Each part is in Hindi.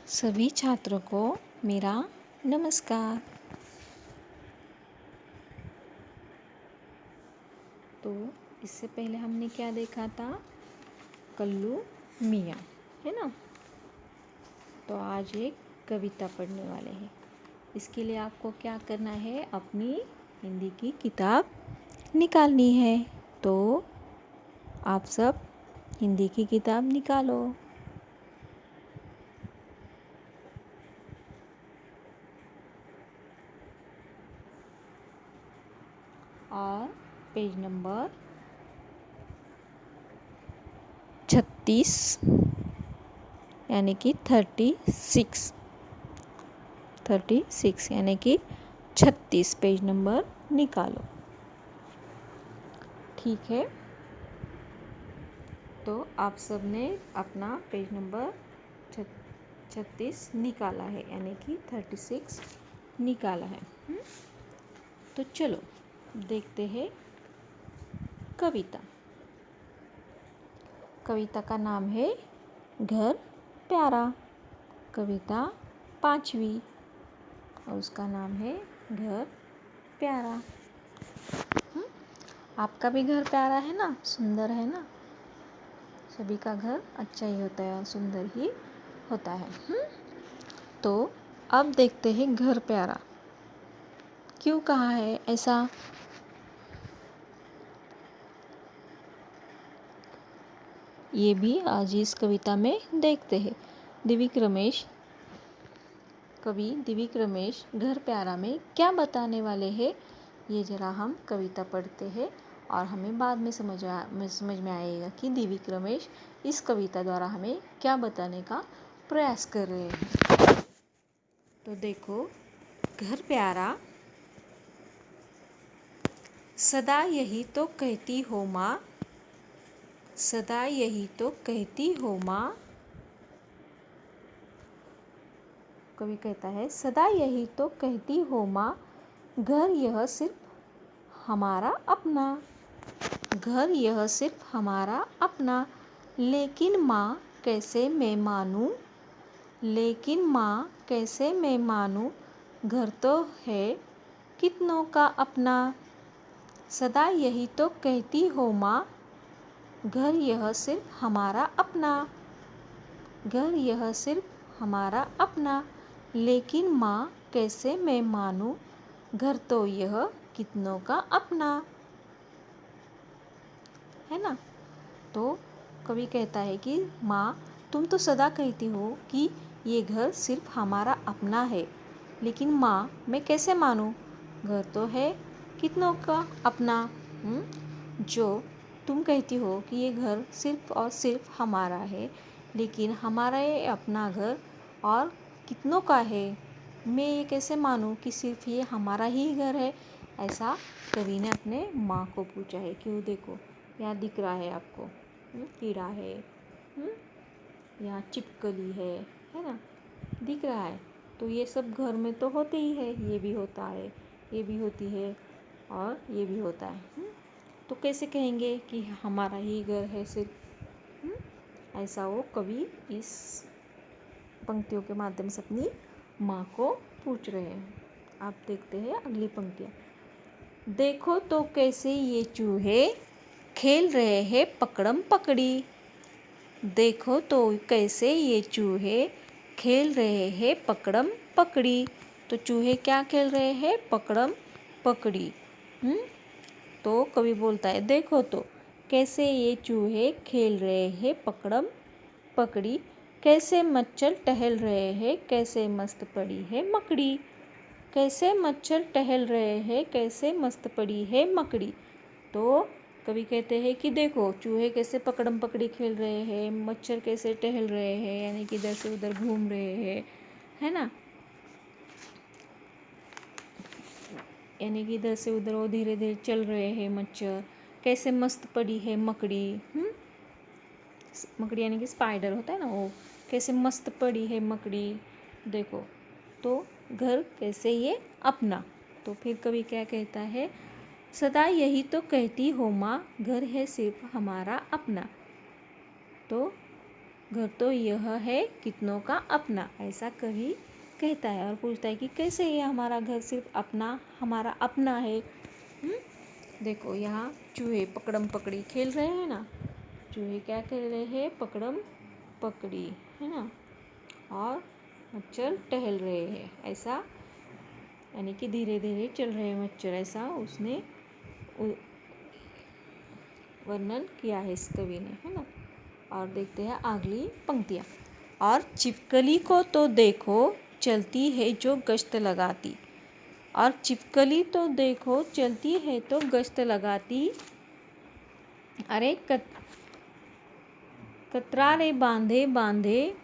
सभी छात्रों को मेरा नमस्कार। तो इससे पहले हमने क्या देखा था? कल्लू मियाँ, है ना। तो आज एक कविता पढ़ने वाले हैं। इसके लिए आपको क्या करना है? अपनी हिंदी की किताब निकालनी है। तो आप सब हिंदी की किताब निकालो। और पेज नंबर 36 यानी कि 36 यानी कि 36 पेज नंबर निकालो। ठीक है, तो आप सब ने अपना पेज नंबर 36 निकाला है, यानी कि 36 निकाला है। तो चलो देखते हैं कविता। कविता का नाम है घर प्यारा। कविता 5वीं और उसका नाम है घर प्यारा। आपका भी घर प्यारा है ना, सुंदर है ना। सभी का घर अच्छा ही होता है और सुंदर ही होता है। तो अब देखते हैं घर प्यारा क्यों कहा है ऐसा। ये भी आज इस कविता में देखते हैं। कवि दिव्य रमेश घर प्यारा में क्या बताने वाले हैं, ये जरा हम कविता पढ़ते हैं और हमें बाद में समझ में आएगा कि दिव्य रमेश इस कविता द्वारा हमें क्या बताने का प्रयास कर रहे हैं। तो देखो, घर प्यारा। सदा यही तो कहती हो माँ, सदा यही तो कहती हो माँ। कवि कहता है सदा यही तो कहती हो माँ, घर यह सिर्फ हमारा अपना, घर यह सिर्फ हमारा अपना। लेकिन माँ कैसे मैं मानूँ, लेकिन माँ कैसे मैं मानूँ, घर तो है कितनों का अपना। सदा यही तो कहती हो माँ, घर यह सिर्फ हमारा अपना, घर यह सिर्फ हमारा अपना। लेकिन माँ कैसे मैं मानूँ, घर तो यह कितनों का अपना, है ना। तो कवि कहता है कि माँ तुम तो सदा कहती हो कि ये घर सिर्फ हमारा अपना है, लेकिन माँ मैं कैसे मानूँ, घर तो है कितनों का अपना। जो तुम कहती हो कि ये घर सिर्फ और सिर्फ हमारा है, लेकिन हमारा ये अपना घर और कितनों का है, मैं ये कैसे मानूँ कि सिर्फ ये हमारा ही घर है। ऐसा कवि ने अपने माँ को पूछा है। क्यों, देखो यहाँ दिख रहा है आपको, कीड़ा है, यहाँ छिपकली है ना, दिख रहा है। तो ये सब घर में तो होते ही है, ये भी होता है, ये भी होती है और ये भी होता है। तो कैसे कहेंगे कि हमारा ही घर है सिर्फ। ऐसा वो कवि इस पंक्तियों के माध्यम से अपनी माँ को पूछ रहे हैं। आप देखते हैं अगली पंक्तियाँ। देखो तो कैसे ये चूहे खेल रहे हैं पकड़म पकड़ी, देखो तो कैसे ये चूहे खेल रहे हैं पकड़म पकड़ी। तो चूहे क्या खेल रहे हैं? पकड़म पकड़ी। तो कवि बोलता है देखो तो कैसे ये चूहे खेल रहे हैं पकड़म पकड़ी, कैसे मच्छर टहल रहे हैं, कैसे मस्त पड़ी है मकड़ी, कैसे मच्छर टहल रहे हैं, कैसे मस्त पड़ी है मकड़ी। तो कवि कहते हैं कि देखो चूहे कैसे पकड़म पकड़ी खेल रहे हैं, मच्छर कैसे टहल रहे हैं, यानी कि इधर से उधर घूम रहे हैं, है ना। यानी कि इधर से उधर वो धीरे धीरे चल रहे हैं मच्छर। कैसे मस्त पड़ी है मकड़ी। मकड़ी यानी कि स्पाइडर होता है ना, वो कैसे मस्त पड़ी है मकड़ी। देखो तो घर कैसे ये अपना। तो फिर कवि क्या कहता है, सदा यही तो कहती हो माँ, घर है सिर्फ हमारा अपना। तो घर तो यह है कितनों का अपना, ऐसा कवि कहता है और पूछता है कि कैसे ये हमारा घर सिर्फ अपना हमारा अपना है। देखो यहाँ चूहे पकड़म पकड़ी खेल रहे हैं ना, चूहे क्या खेल रहे हैं, पकड़म पकड़ी, है ना, और मच्छर टहल रहे हैं, ऐसा यानी कि धीरे धीरे चल रहे हैं मच्छर, ऐसा उसने वर्णन किया है इस कवि ने, है ना। और देखते हैं अगली पंक्तियाँ। और छिपकली को तो देखो चलती है जो गश्त लगाती, और छिपकली तो देखो चलती है तो गश्त लगाती, अरे कतरारे बांधे बांधे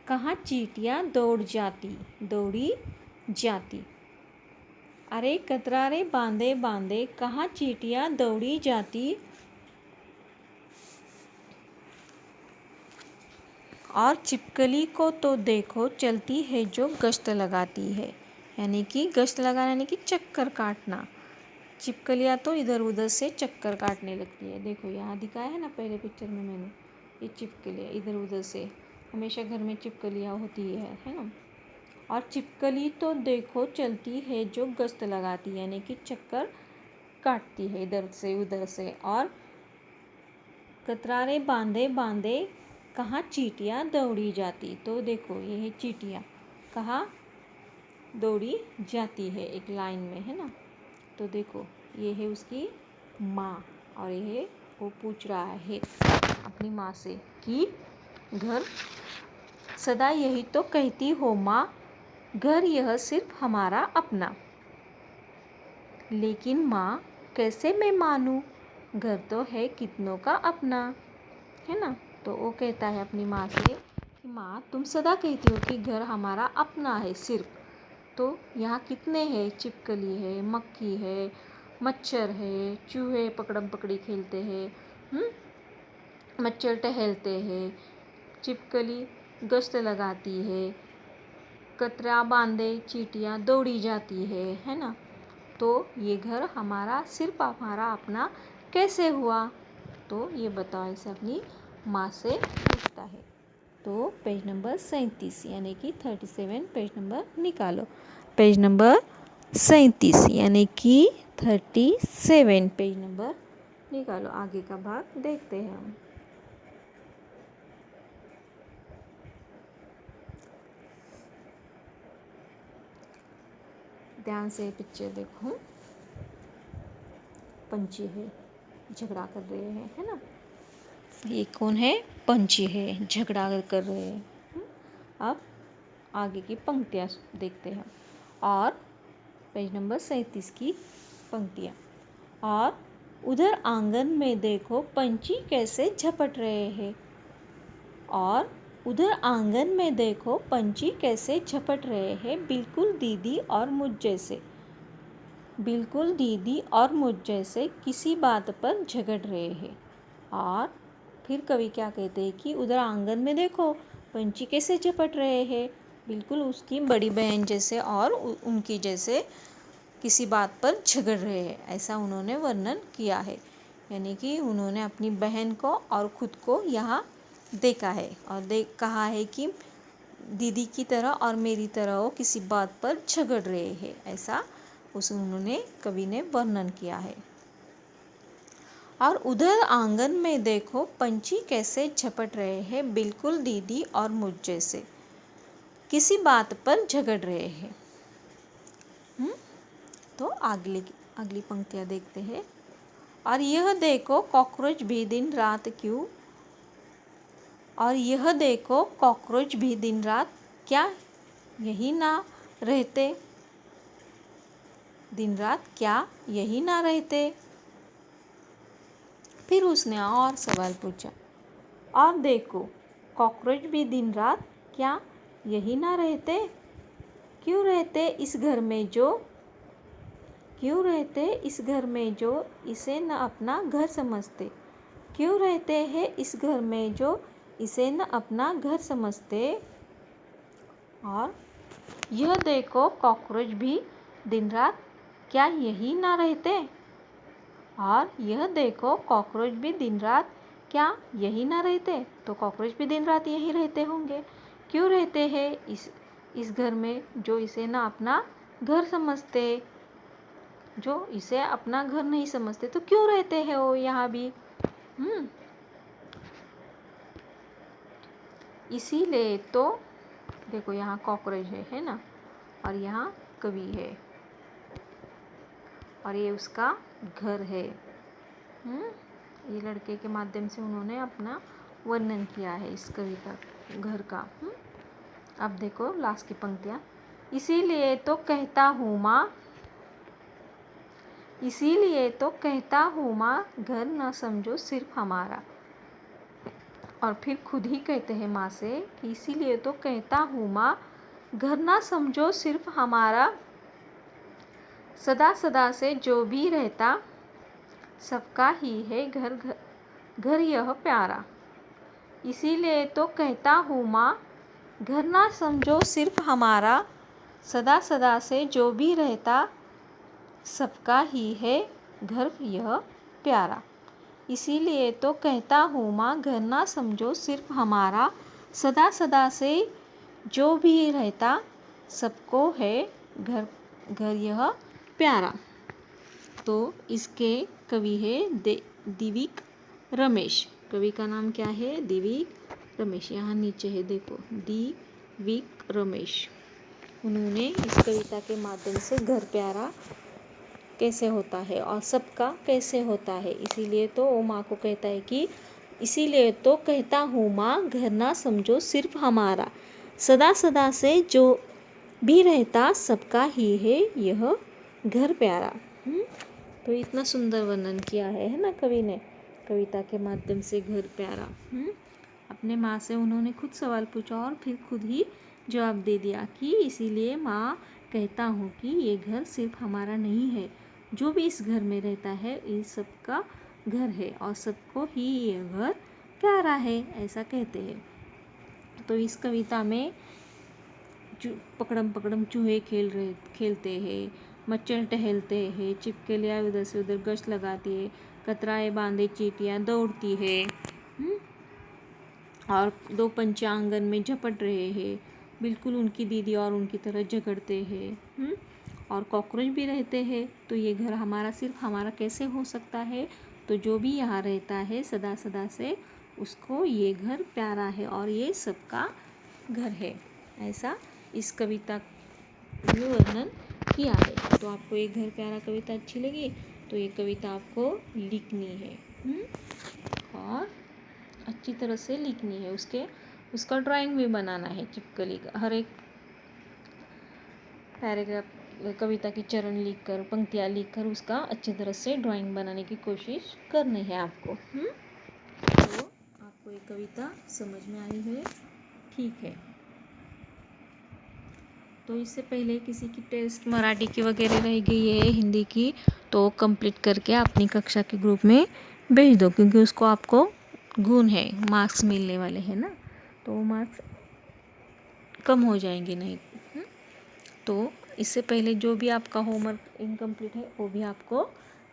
कहाँ चींटियाँ दौड़ी जाती, अरे कतरारे बांधे बांधे कहाँ चींटियाँ दौड़ी जाती, और छिपकली को तो देखो चलती है जो गश्त लगाती है, यानी कि गश्त लगाना यानी कि चक्कर काटना। छिपकलियाँ तो इधर उधर से चक्कर काटने लगती है। देखो यहाँ दिखाया है ना पहले पिक्चर में मैंने, ये छिपकलियाँ इधर उधर से, हमेशा घर में छिपकलियाँ होती है ना। और छिपकली तो देखो चलती है जो गश्त लगाती, यानी कि चक्कर काटती है इधर से उधर से। और कतरारे बांधे बांधे कहाँ चींटियाँ दौड़ी जाती, तो देखो ये है चींटियाँ कहाँ दौड़ी जाती है, एक लाइन में, है ना। तो देखो ये है उसकी माँ, और ये है वो पूछ रहा है अपनी माँ से कि घर सदा यही तो कहती हो माँ, घर यह सिर्फ हमारा अपना, लेकिन माँ कैसे मैं मानूँ, घर तो है कितनों का अपना, है ना। तो वो कहता है अपनी माँ से कि माँ तुम सदा कहती हो कि घर हमारा अपना है सिर्फ, तो यहाँ कितने हैं, छिपकली है, मक्खी है, मच्छर है, चूहे पकड़म पकड़ी खेलते हैं, मच्छर टहलते हैं, छिपकली गश्त लगाती है, कतरा बांधे चींटियाँ दौड़ी जाती है ना। तो ये घर हमारा सिर्फ हमारा अपना कैसे हुआ, तो ये बताओ, ऐसे अपनी माँ से पूछता है। तो पेज नंबर 37 यानी कि 37 पेज नंबर निकालो, पेज नंबर 37 यानी कि 37 पेज नंबर निकालो। आगे का भाग देखते हैं हम। ध्यान से पिक्चर देखो, पंछी है, झगड़ा कर रहे हैं, है ना। ये कौन है, पंछी है, झगड़ा कर रहे हैं। अब आगे की पंक्तियाँ देखते हैं। और पेज नंबर 37 की पंक्तियाँ। और उधर आंगन में देखो पंछी कैसे झपट रहे हैं, और उधर आंगन में देखो पंछी कैसे झपट रहे हैं, बिल्कुल दीदी और मुझ जैसे, बिल्कुल दीदी और मुझ जैसे किसी बात पर झगड़ रहे हैं। और फिर कवि क्या कहते हैं कि उधर आंगन में देखो पंछी कैसे झपट रहे हैं, बिल्कुल उसकी बड़ी बहन जैसे और उनकी जैसे किसी बात पर झगड़ रहे हैं, ऐसा उन्होंने वर्णन किया है। यानी कि उन्होंने अपनी बहन को और खुद को यहाँ देखा है और कहा है कि दीदी की तरह और मेरी तरह वो किसी बात पर झगड़ रहे हैं, ऐसा उन्होंने कवि ने वर्णन किया है। और उधर आंगन में देखो पंछी कैसे झपट रहे हैं, बिल्कुल दीदी और मुझ जैसे किसी बात पर झगड़ रहे हैं। तो अगली पंक्तियाँ देखते हैं। और यह देखो कॉकरोच भी दिन रात क्यों, और यह देखो कॉकरोच भी दिन रात क्या यही ना रहते, दिन रात क्या यही ना रहते। फिर उसने और सवाल पूछा, और देखो कॉकरोच भी दिन रात क्या यही ना रहते, क्यों रहते इस घर में जो, क्यों रहते इस घर में जो इसे न अपना घर समझते, क्यों रहते हैं इस घर में जो इसे न अपना घर समझते। और यह देखो कॉकरोच भी दिन रात क्या यही ना रहते, और यह देखो कॉकरोच भी दिन रात क्या यही ना रहते तो कॉकरोच भी दिन रात यहीं रहते होंगे। क्यों रहते हैं इस घर में, जो इसे ना अपना घर समझते, जो इसे अपना घर नहीं समझते, तो क्यों रहते हैं वो यहाँ भी। इसीलिए तो देखो यहाँ कॉकरोच है ना, और यहाँ कवि है, और ये उसका घर है। ये लड़के के माध्यम से उन्होंने अपना वर्णन किया है इस कविता घर का। अब देखो लास्ट की पंक्तियाँ। इसीलिए तो कहता हूँ माँ, इसीलिए तो कहता हूँ माँ, घर न समझो सिर्फ हमारा। और फिर खुद ही कहते हैं माँ से कि इसीलिए तो कहता हूँ माँ, घर ना समझो सिर्फ हमारा, सदा सदा से जो भी रहता सबका ही है घर घर घर यह प्यारा। इसीलिए तो कहता हूँ माँ, घर ना समझो सिर्फ हमारा, सदा सदा से जो भी रहता सबका ही है घर यह प्यारा। इसीलिए तो कहता हूँ माँ, घर ना समझो सिर्फ हमारा, सदा सदा से जो भी रहता सबको है घर घर यह प्यारा। तो इसके कवि है दिव्यक रमेश। कवि का नाम क्या है? दिव्यक रमेश। यहाँ नीचे है देखो, दिव्यक रमेश। उन्होंने इस कविता के माध्यम से घर प्यारा कैसे होता है और सबका कैसे होता है, इसीलिए तो वो माँ को कहता है कि इसीलिए तो कहता हूँ माँ, घर ना समझो सिर्फ हमारा, सदा सदा से जो भी रहता सबका ही है यह घर प्यारा। तो इतना सुंदर वर्णन किया है ना कवि ने कविता के माध्यम से घर प्यारा। अपने माँ से उन्होंने खुद सवाल पूछा और फिर खुद ही जवाब दे दिया कि इसीलिए माँ कहता हूँ कि ये घर सिर्फ हमारा नहीं है, जो भी इस घर में रहता है इस सबका घर है और सबको ही ये घर प्यारा है, ऐसा कहते हैं। तो इस कविता में पकड़म पकड़म चूहे खेलते हैं, मच्छर टहलते हैं, छिपकलियाँ उधर से उधर गश्त लगाती है, कतराए बांधे चींटियाँ दौड़ती है, और दो पंछी आंगन में झपट रहे हैं, बिल्कुल उनकी दीदी और उनकी तरह झगड़ते हैं, और कॉकरोच भी रहते हैं। तो ये घर हमारा सिर्फ हमारा कैसे हो सकता है? तो जो भी यहाँ रहता है सदा सदा से, उसको ये घर प्यारा है और ये सबका घर है, ऐसा इस कविता में वर्णन किया है। तो आपको ये घर प्यारा कविता अच्छी लगी तो ये कविता आपको लिखनी है, और अच्छी तरह से लिखनी है। उसका ड्राइंग भी बनाना है छिपकली का, हर एक पैराग्राफ कविता की चरण लिखकर, पंक्तियाँ लिखकर उसका अच्छी तरह से ड्राइंग बनाने की कोशिश करनी है आपको। तो आपको ये कविता समझ में आई है? ठीक है। तो इससे पहले किसी की टेस्ट मराठी की वगैरह रह गई है, हिंदी की, तो कंप्लीट करके अपनी कक्षा के ग्रुप में भेज दो, क्योंकि उसको आपको गुण है, मार्क्स मिलने वाले हैं ना, तो मार्क्स कम हो जाएंगे नहीं। तो इससे पहले जो भी आपका होमवर्क इनकम्प्लीट है वो भी आपको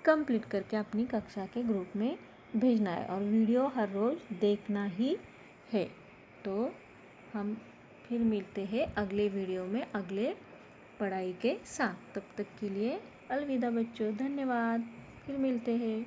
कंप्लीट करके अपनी कक्षा के ग्रुप में भेजना है, और वीडियो हर रोज़ देखना ही है। तो हम फिर मिलते हैं अगले वीडियो में अगले पढ़ाई के साथ। तब तक के लिए अलविदा बच्चों, धन्यवाद, फिर मिलते हैं।